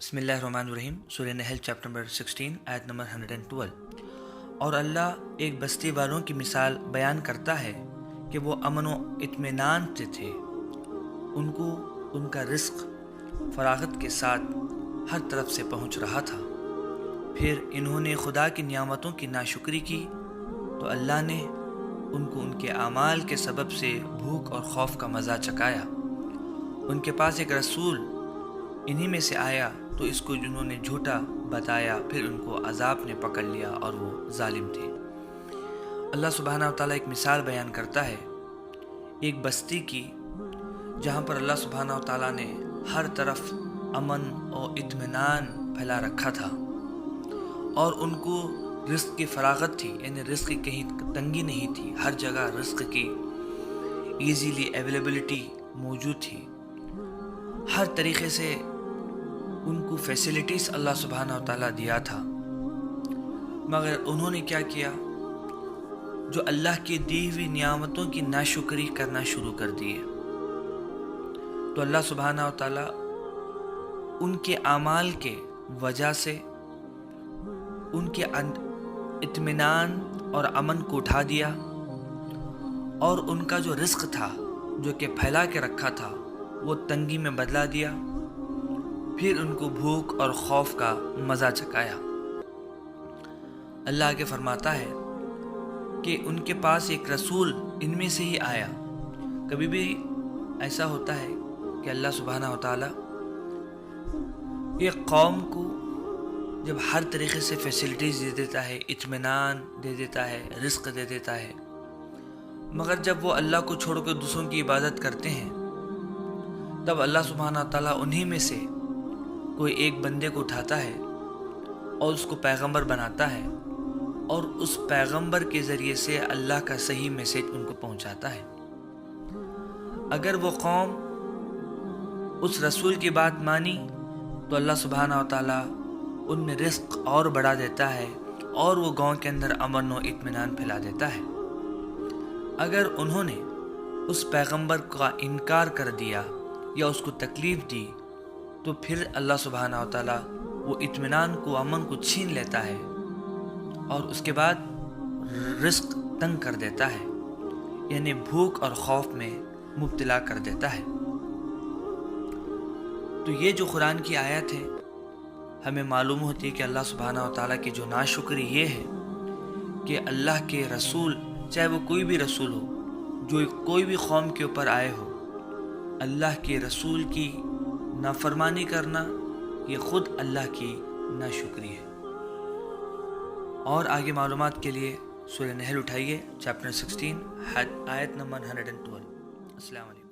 بسم اللہ الرحمن الرحیم۔ سورہ نحل چیپٹر نمبر 16 آیت نمبر 112۔ اور اللہ ایک بستی والوں کی مثال بیان کرتا ہے کہ وہ امن و اطمینان سے تھے، ان کو ان کا رزق فراغت کے ساتھ ہر طرف سے پہنچ رہا تھا، پھر انہوں نے خدا کی نعمتوں کی ناشکری کی تو اللہ نے ان کو ان کے اعمال کے سبب سے بھوک اور خوف کا مزہ چکھایا۔ ان کے پاس ایک رسول انہی میں سے آیا تو اس کو جنہوں نے جھوٹا بتایا، پھر ان کو عذاب نے پکڑ لیا اور وہ ظالم تھے۔ اللہ سبحانہ و تعالیٰ ایک مثال بیان کرتا ہے ایک بستی کی، جہاں پر اللہ سبحانہ و تعالیٰ نے ہر طرف امن اور اطمینان پھیلا رکھا تھا، اور ان کو رزق کی فراغت تھی، یعنی رزق کی کہیں تنگی نہیں تھی، ہر جگہ رزق کی ایزیلی اویلیبلٹی موجود تھی، ہر طریقے سے ان کو فیسلٹیز اللہ سبحانہ و تعالیٰ دیا تھا۔ مگر انہوں نے کیا کیا؟ جو اللہ کی دی ہوئی نعمتوں کی ناشکری کرنا شروع کر دیے، تو اللہ سبحانہ و تعالیٰ ان کے اعمال کے وجہ سے ان کے اطمینان اور امن کو اٹھا دیا، اور ان کا جو رزق تھا جو کہ پھیلا کے رکھا تھا وہ تنگی میں بدلا دیا، پھر ان کو بھوک اور خوف کا مزہ چکھایا۔ اللہ آگے فرماتا ہے کہ ان کے پاس ایک رسول ان میں سے ہی آیا۔ کبھی بھی ایسا ہوتا ہے کہ اللہ سبحانہ و تعالیٰ ایک قوم کو جب ہر طریقے سے فیسلٹیز دے دیتا ہے، اطمینان دے دیتا ہے، رزق دے دیتا ہے، مگر جب وہ اللہ کو چھوڑ کر دوسروں کی عبادت کرتے ہیں، تب اللہ سبحانہ و تعالیٰ انہی میں سے کوئی ایک بندے کو اٹھاتا ہے اور اس کو پیغمبر بناتا ہے، اور اس پیغمبر کے ذریعے سے اللہ کا صحیح میسیج ان کو پہنچاتا ہے۔ اگر وہ قوم اس رسول کی بات مانی تو اللہ سبحانہ و تعالیٰ ان میں رزق اور بڑھا دیتا ہے، اور وہ گاؤں کے اندر امن و اطمینان پھیلا دیتا ہے۔ اگر انہوں نے اس پیغمبر کا انکار کر دیا یا اس کو تکلیف دی تو پھر اللہ سبحانہ و تعالیٰ وہ اطمینان کو، امن کو چھین لیتا ہے، اور اس کے بعد رزق تنگ کر دیتا ہے، یعنی بھوک اور خوف میں مبتلا کر دیتا ہے۔ تو یہ جو قرآن کی آیت ہے، ہمیں معلوم ہوتی ہے کہ اللہ سبحانہ و تعالیٰ کی جو ناشکری یہ ہے کہ اللہ کے رسول، چاہے وہ کوئی بھی رسول ہو، جو کوئی بھی قوم کے اوپر آئے ہو، اللہ کے رسول کی نافرمانی کرنا یہ خود اللہ کی ناشکری ہے۔ اور آگے معلومات کے لیے سورہ نحل اٹھائیے، چیپٹر 16 آیت نمبر 112۔ السلام علیکم۔